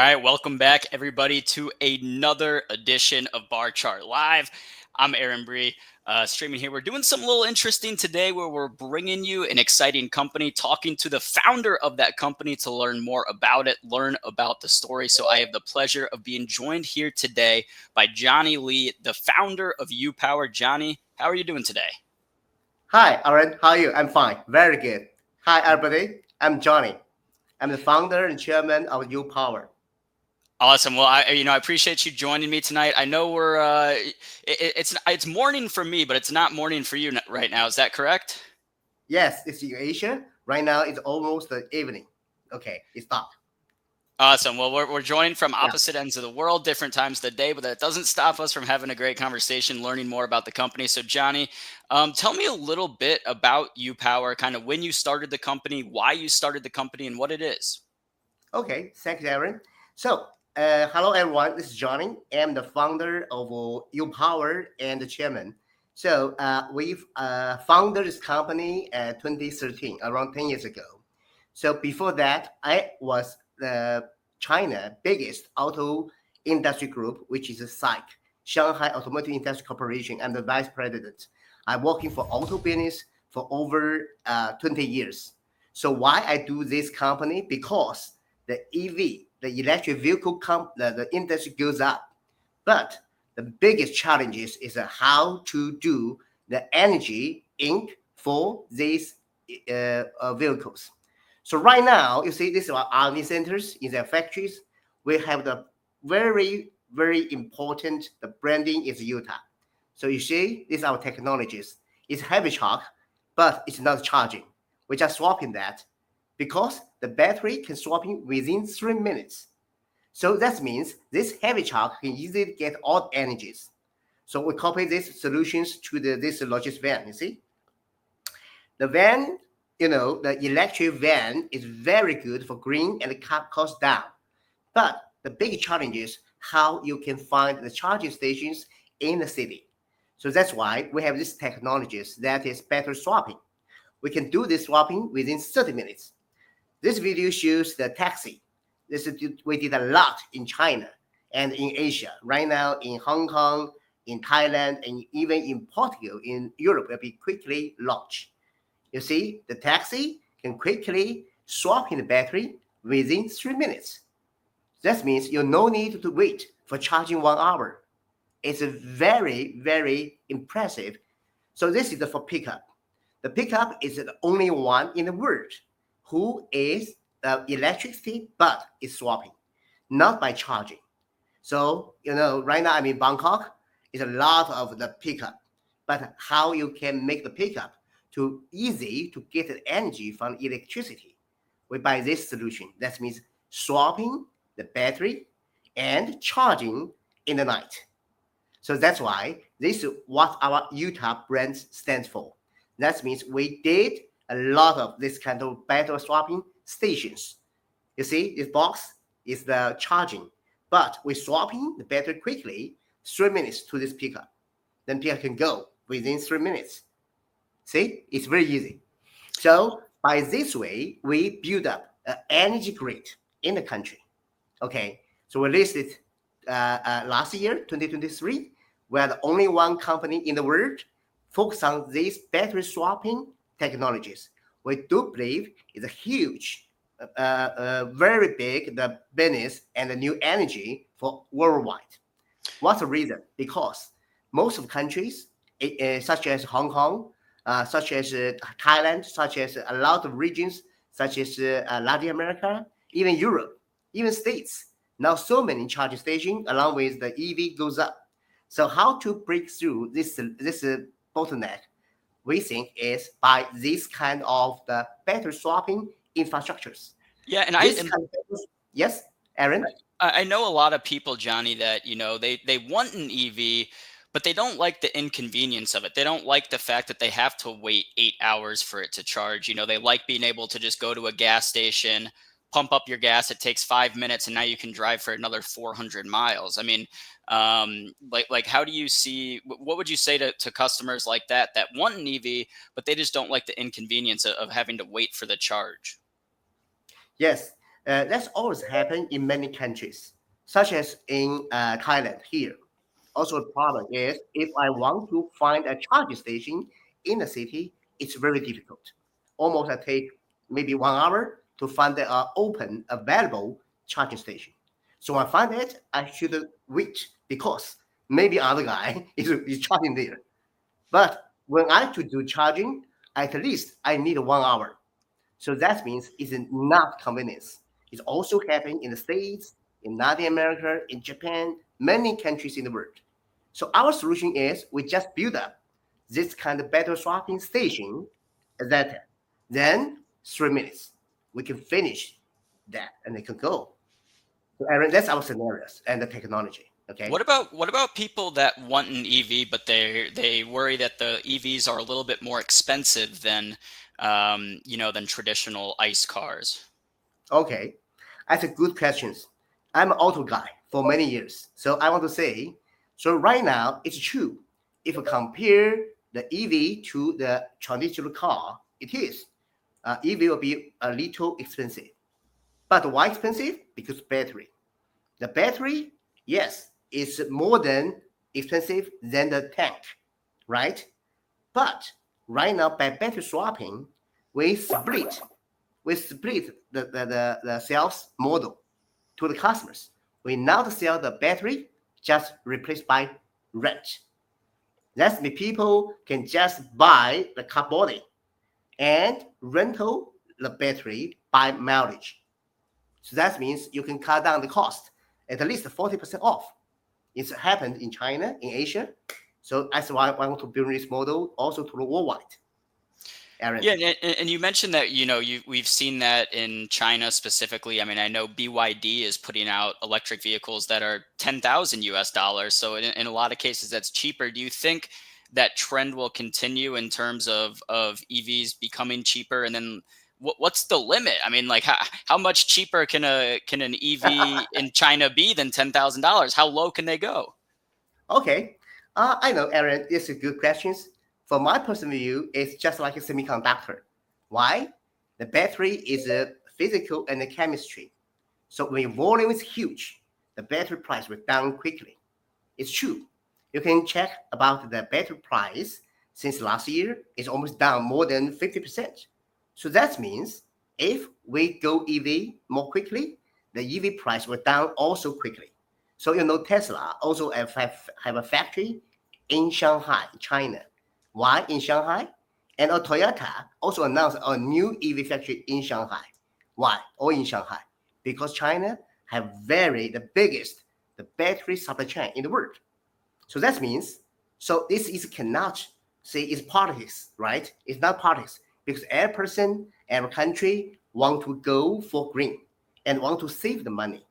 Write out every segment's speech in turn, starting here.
right, welcome back everybody to another edition of Barchart Live. I'm Aaron Bree, streaming here. We're doing something a little interesting today where we're bringing you an exciting company, talking to the founder of that company to learn more about it, learn about the story. So I have the pleasure of being joined here today by Johnny Lee, the founder of UPower. Johnny, how are you doing today? Hi, Aaron. How are you? I'm fine. Very good. Hi, everybody. I'm Johnny. I'm the founder and chairman of UPower. Awesome. Well, I appreciate you joining me tonight. I know it's morning for me, but it's not morning for you right now. Is that correct? Yes, it's in Asia. Right now, it's almost the evening. Okay, it's dark. Awesome. Well, we're joined from Yeah. opposite ends of the world, different times of the day, but that doesn't stop us from having a great conversation, learning more about the company. So, Johnny, tell me a little bit about UPower, kind of when you started the company, why you started the company, and what it is. Okay, thanks, Aaron. So, hello, everyone. This is Johnny. I'm the founder of UPower and the chairman. So, we've founded this company in 2013, around 10 years ago. So before that, I was the China biggest auto industry group, which is a SAIC, Shanghai Automotive Industry Corporation. I'm the vice president. I'm working for auto business for over 20 years. So why I do this company? Because the EV, the electric vehicle, the industry goes up. But the biggest challenge is how to do the energy in for these vehicles. So right now, you see, this is our R&D centers in their factories. We have the very, very important, the branding is Utah. So you see, these are our technologies. It's heavy truck, but it's not charging. We're just swapping that because the battery can swapping within 3 minutes. So that means this heavy truck can easily get all energies. So we copy these solutions to this logistics van, you see. The van, the electric van is very good for green and cut costs down. But the big challenge is how you can find the charging stations in the city. So that's why we have these technologies that is better swapping. We can do this swapping within 30 minutes. This video shows the taxi. We did a lot in China and in Asia. Right now in Hong Kong, in Thailand, and even in Portugal, in Europe, will be quickly launched. You see, the taxi can quickly swap in the battery within 3 minutes. That means you no need to wait for charging 1 hour. It's very, very impressive. So this is for pickup. The pickup is the only one in the world who is electricity but is swapping, not by charging. So, right now I'm in Bangkok. It's a lot of the pickup, but how you can make the pickup to easy to get the energy from electricity. We buy this solution. That means swapping the battery and charging in the night. So that's why this is what our Utah brand stands for. That means we did a lot of this kind of battery swapping stations. You see, this box is the charging, but we're swapping the battery quickly, 3 minutes to this pickup. Then pickup can go within 3 minutes. See, it's very easy. So by this way, we build up an energy grid in the country. Okay, so we listed last year, 2023. We are the only one company in the world focused on these battery swapping technologies. We do believe it's a huge, very big the business and the new energy for worldwide. What's the reason? Because most of countries, such as Hong Kong, such as Thailand, such as a lot of regions, such as Latin America, even Europe, even States, now so many charging stations along with the EV goes up. So how to break through this bottleneck, we think is by this kind of the battery swapping infrastructures. Yeah, and This kind of, yes, Aaron? I know a lot of people, Johnny, that they want an EV, but they don't like the inconvenience of it. They don't like the fact that they have to wait 8 hours for it to charge. They like being able to just go to a gas station, pump up your gas. It takes 5 minutes, and now you can drive for another 400 miles. I mean, like how do you see? What would you say to customers like that want an EV, but they just don't like the inconvenience of having to wait for the charge? Yes. That's always happened in many countries, such as in Thailand here. Also, the problem is if I want to find a charging station in the city, it's very difficult. Almost I take maybe 1 hour to find the open available charging station. So when I find it, I should wait because maybe other guy is charging there. But when I to do charging, at least I need 1 hour. So that means it's not convenience. It's also happening in the States, in Latin America, in Japan, many countries in the world. So our solution is we just build up this kind of battery swapping station that then 3 minutes we can finish that and they can go. So Aaron, that's our scenarios and the technology. Okay. What about people that want an EV, but they worry that the EVs are a little bit more expensive than than traditional ICE cars? Okay, that's a good question. I'm an auto guy for many years, so I want to say, so right now it's true. If you compare the EV to the traditional car, it is EV will be a little expensive. But why expensive? Because battery. The battery, yes, is more than expensive than the tank, right? But right now by battery swapping, we split the sales model to the customers. We not sell the battery, just replaced by rent. That's means people can just buy the car body and rental the battery by mileage. So that means you can cut down the cost at least 40% off. It's happened in China, in Asia. So that's why I want to build this model also to the worldwide. Aaron. Yeah, and you mentioned that we've seen that in China specifically. I mean, I know BYD is putting out electric vehicles that are 10,000 US dollars. So in a lot of cases, that's cheaper. Do you think that trend will continue in terms of EVs becoming cheaper? And then what's the limit? I mean, like how much cheaper can an EV in China be than $10,000? How low can they go? Okay, I know, Aaron. This is a good question. From my personal view, it's just like a semiconductor. Why? The battery is a physical and a chemistry. So when volume is huge, the battery price will down quickly. It's true. You can check about the battery price since last year. It's almost down more than 50%. So that means if we go EV more quickly, the EV price will down also quickly. So Tesla also have a factory in Shanghai, China. Why in Shanghai? And Toyota also announced a new EV factory in Shanghai. Why? All in Shanghai. Because China have the biggest the battery supply chain in the world. So that means, so this is cannot say it's politics, right? It's not politics because every person, every country want to go for green and want to save the money.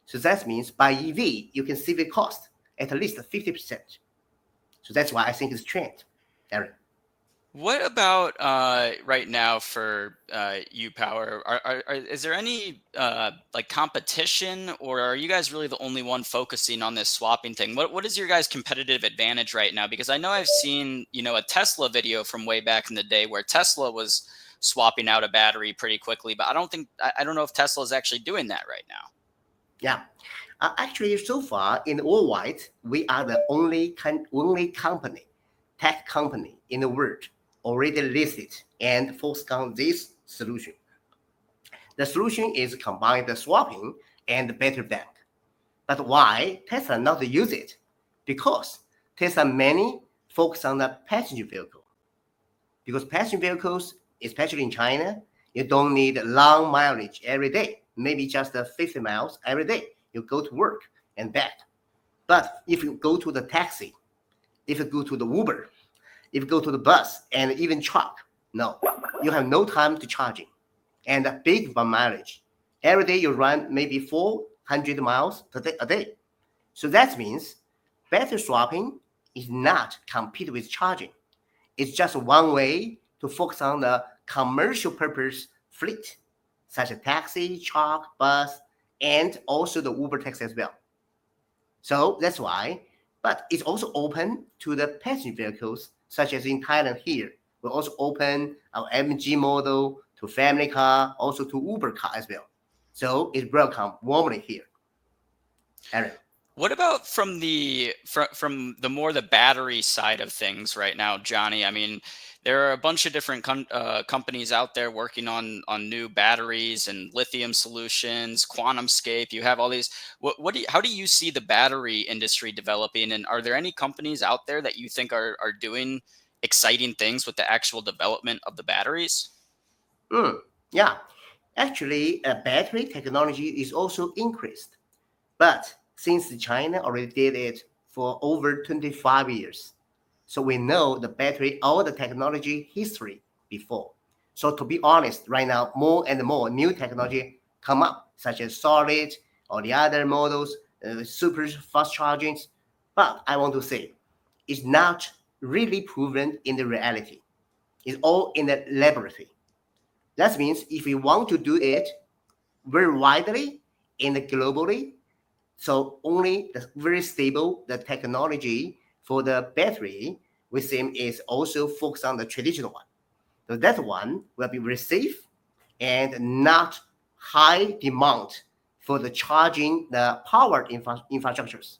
So that means by EV, you can save the cost at least 50%. So that's why I think it's trend, Aaron. What about right now for UPower? Is there any like competition, or are you guys really the only one focusing on this swapping thing? What is your guys' competitive advantage right now? Because I know I've seen a Tesla video from way back in the day where Tesla was swapping out a battery pretty quickly, but I don't know if Tesla is actually doing that right now. Yeah. Actually, so far in worldwide, we are the only company, tech company in the world already listed and focused on this solution. The solution is combine the swapping and the battery bank. But why Tesla not use it? Because Tesla mainly focus on the passenger vehicle. Because passenger vehicles, especially in China, you don't need long mileage every day. Maybe just 50 miles every day. You go to work and back. But if you go to the taxi, if you go to the Uber, if you go to the bus and even truck, no, you have no time to charging and a big mileage. Every day you run maybe 400 miles a day. So that means battery swapping is not compete with charging. It's just one way to focus on the commercial purpose fleet, such as taxi, truck, bus, and also the Uber taxi as well. So that's why, but it's also open to the passenger vehicles, such as in Thailand here. We also open our MG model to family car, also to Uber car as well. So it's welcome warmly here, Aaron. What about from the more the battery side of things right now, Johnny? I mean, there are a bunch of different companies out there working on new batteries and lithium solutions, QuantumScape. You have all these. How do you see the battery industry developing? And are there any companies out there that you think are doing exciting things with the actual development of the batteries? Mm, yeah, actually, battery technology is also increased. But since China already did it for over 25 years, so we know the battery, all the technology history before. So to be honest, right now, more and more new technology come up, such as solid or the other models, super fast charging. But I want to say, it's not really proven in the reality. It's all in the laboratory. That means if we want to do it very widely and globally, so only the very stable the technology for the battery we think is also focused on the traditional one. So that one will be very safe and not high demand for the charging the power infrastructures.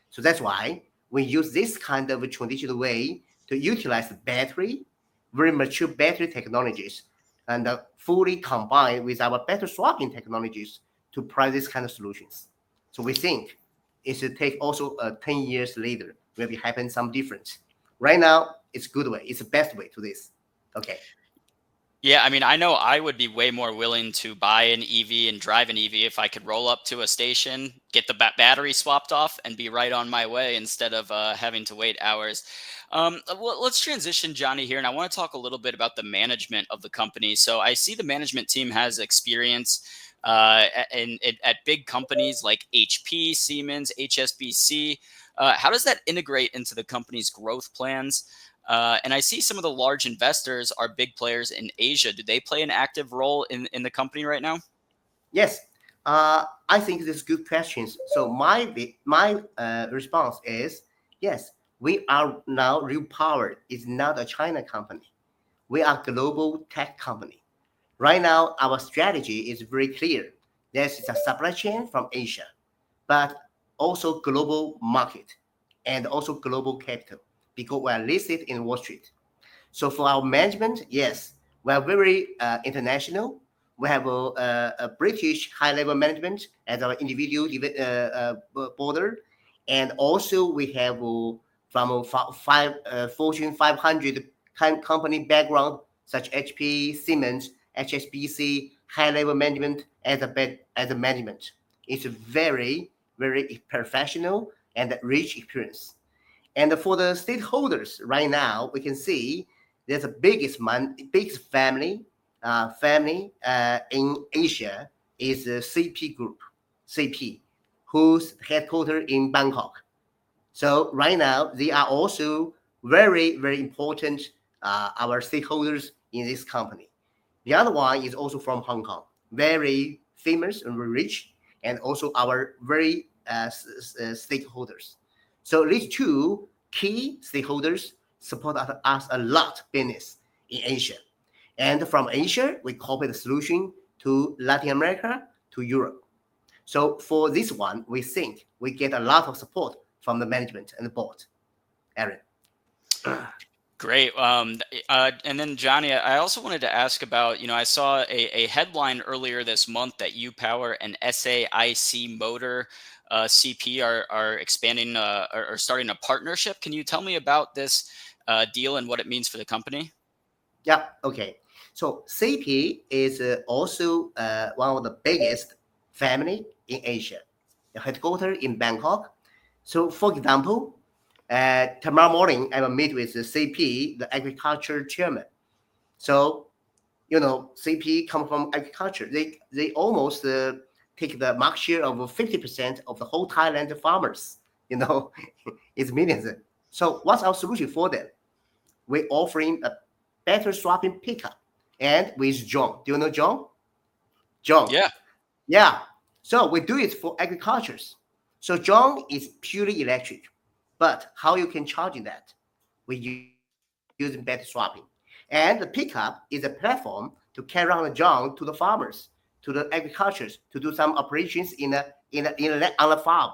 So that's why we use this kind of a traditional way to utilize the battery, very mature battery technologies, and fully combined with our battery swapping technologies to provide this kind of solutions. So we think it should take also 10 years later, will be happen some difference. Right now, it's good way. It's the best way to this. Okay. Yeah, I mean, I know I would be way more willing to buy an EV and drive an EV if I could roll up to a station, get the battery swapped off, and be right on my way instead of having to wait hours. Let's transition, Johnny, here, and I want to talk a little bit about the management of the company. So I see the management team has experience at big companies like HP, Siemens, HSBC. How does that integrate into the company's growth plans? And I see some of the large investors are big players in Asia. Do they play an active role in the company right now? Yes, I think this is good questions. So my response is yes. We are now Real Power is not a China company. We are global tech company. Right now, our strategy is very clear. This is a supply chain from Asia, but also global market and also global capital because we are listed in Wall Street. So for our management, yes, we are very international. We have a British high-level management as our individual border, and also we have from Fortune 500 company background, such HP, Siemens, HSBC, high-level management as a management. It's a very very professional and rich experience. And for the stakeholders, right now we can see there's a biggest family in Asia is the CP Group, CP, whose headquartered in Bangkok. So right now they are also very very important our stakeholders in this company. The other one is also from Hong Kong, very famous and very rich, and also our very stakeholders. So these two key stakeholders support us a lot business in Asia. And from Asia, we copy the solution to Latin America, to Europe. So for this one, we think we get a lot of support from the management and the board. Aaron. Great. And then Johnny, I also wanted to ask about, I saw a headline earlier this month that UPower and SAIC Motor CP are expanding or starting a partnership. Can you tell me about this deal and what it means for the company? Yeah, okay. So CP is also one of the biggest family in Asia, headquartered in Bangkok. So for example, tomorrow morning I will meet with the CP, the agriculture chairman. So CP come from agriculture. They almost take the market share of 50% of the whole Thailand farmers. It's millions. So what's our solution for them? We're offering a better swapping pickup. And with John. Do you know John? John. Yeah. Yeah. So we do it for agricultures. So John is purely electric. But how you can charge in that? We're using better swapping. And the pickup is a platform to carry on the John to the farmers to the agricultures to do some operations on the farm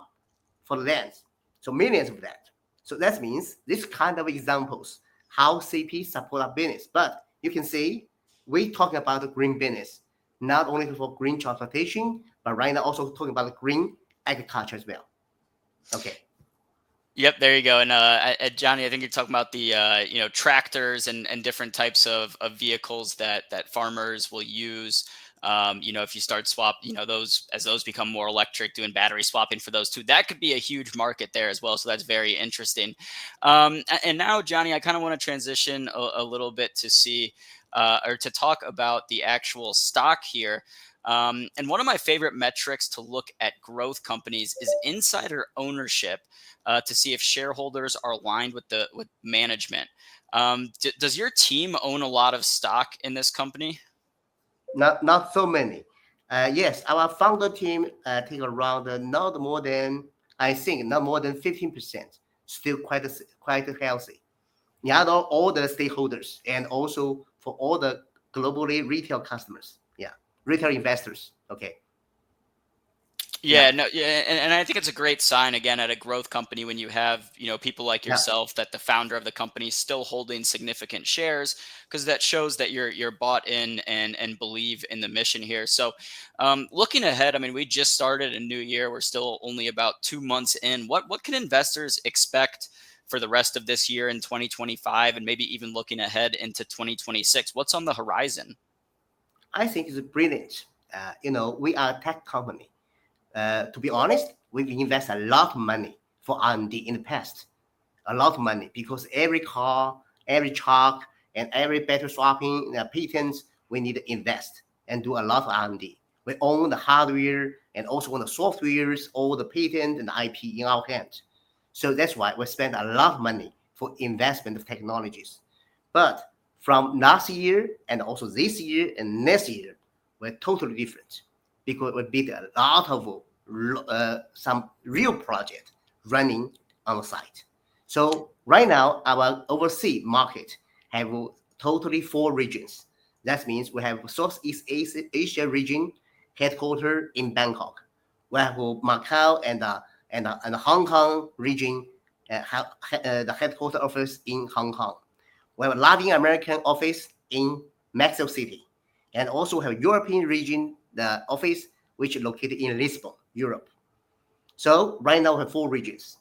for the lands. So millions of that. So that means this kind of examples how CP support our business. But you can see we talking about the green business, not only for green transportation, but right now also talking about green agriculture as well. Okay. Yep, there you go. And Johnny, I think you're talking about the tractors and different types of vehicles that farmers will use. If you start swap, those become more electric, doing battery swapping for those too, that could be a huge market there as well. So that's very interesting. And now, Johnny, I kind of want to transition a little bit to see or to talk about the actual stock here. And one of my favorite metrics to look at growth companies is insider ownership, to see if shareholders are aligned with management. Does your team own a lot of stock in this company? Not so many. Yes, our founder team take around not more than, I think not more than 15%. Still quite healthy. The other all the stakeholders and also for all the globally retail customers. Yeah, retail investors. Okay. Yeah. Yeah, no, yeah, and I think it's a great sign again at a growth company when you have people like Yeah. yourself, that the founder of the company is still holding significant shares, because that shows that you're bought in and believe in the mission here. So, looking ahead, I mean, we just started a new year. We're still only about 2 months in. What can investors expect for the rest of this year in 2025, and maybe even looking ahead into 2026? What's on the horizon? I think it's brilliant. We are a tech company. To be honest, we've invested a lot of money for R&D in the past. A lot of money because every car, every truck, and every battery swapping patents, we need to invest and do a lot of R&D. We own the hardware and also own the softwares, all the patent and the IP in our hands. So that's why we spend a lot of money for investment of technologies. But from last year and also this year and next year, we're totally different because we build a lot of some real project running on the site. So right now, our overseas market have totally 4 regions. That means we have Southeast Asia region headquartered in Bangkok. We have Macau and Hong Kong region have the headquarter office in Hong Kong. We have a Latin American office in Mexico City, and also have European region the office which is located in Lisbon, Europe. So right now we have 4 regions.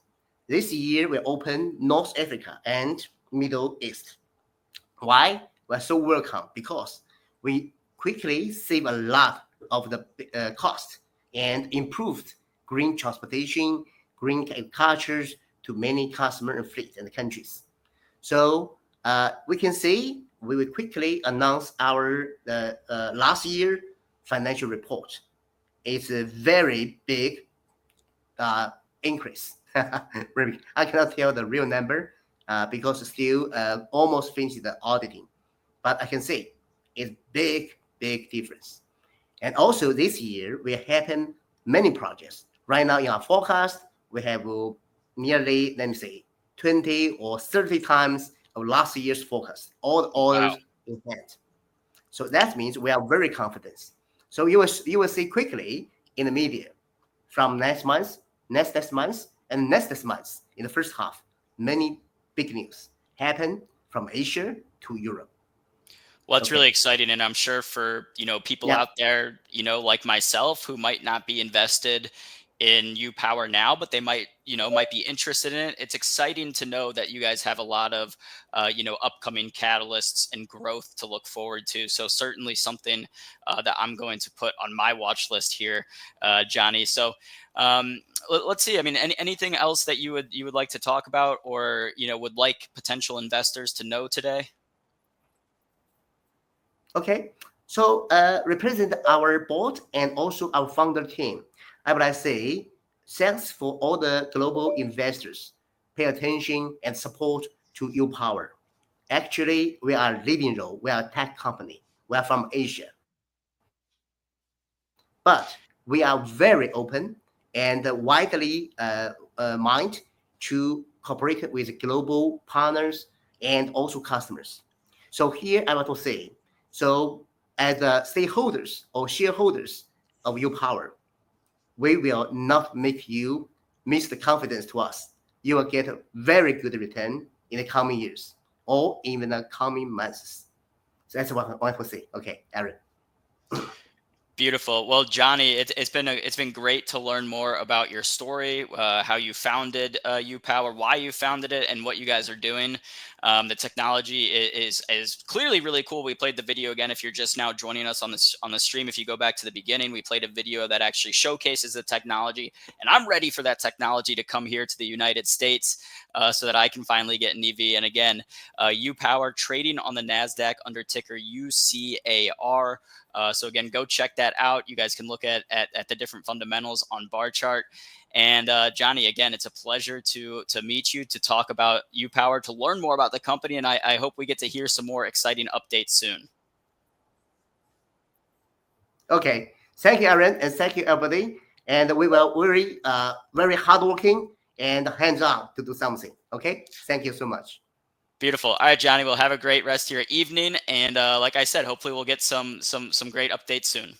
This year we open North Africa and Middle East. Why? We're so welcome because we quickly save a lot of the cost and improved green transportation, green agricultures to many customer and fleet and countries. So we can see we will quickly announce our last year financial report. It's a very big increase. I cannot tell the real number because still almost finished the auditing, but I can say it's big difference. And also this year we happen many projects. Right now in our forecast, we have nearly, let me say, 20 or 30 times of last year's forecast, all the Wow. orders in hand. So that means we are very confident. So you will see quickly in the media from next month, next month, and next month in the first half, many big news happen from Asia to Europe. Well, it's really Okay. exciting, and I'm sure for people Yeah. out there, like myself, who might not be invested in UPower now, but they might be interested in it. It's exciting to know that you guys have a lot of upcoming catalysts and growth to look forward to. So certainly something that I'm going to put on my watch list here, Johnny. So let's see. I mean, anything else that you would like to talk about, or would like potential investors to know today? Okay. So represent our board and also our founder team. I would like to say thanks for all the global investors. Pay attention and support to UPower. Actually, we are leading role. We are a tech company. We are from Asia. But we are very open and widely mind to cooperate with global partners and also customers. So here I want to say, so as stakeholders or shareholders of UPower, we will not make you miss the confidence to us. You will get a very good return in the coming years or even the coming months. So that's what I want to say. Okay, Aaron. Beautiful. Well, Johnny, it's been great to learn more about your story, how you founded UPower, why you founded it, and what you guys are doing. The technology is clearly really cool. We played the video again. If you're just now joining us on the stream, if you go back to the beginning, we played a video that actually showcases the technology, and I'm ready for that technology to come here to the United States so that I can finally get an EV. And again, UPower trading on the Nasdaq under ticker UCAR. So again, go check that out. You guys can look at the different fundamentals on Barchart. And Johnny, again, it's a pleasure to meet you, to talk about UPower, to learn more about the company, and I hope we get to hear some more exciting updates soon. Okay, thank you, Aaron, and thank you, everybody. And we will very hardworking and hands-on to do something. Okay, thank you so much. Beautiful. All right, Johnny. Well, have a great rest of your evening, and like I said, hopefully we'll get some great updates soon.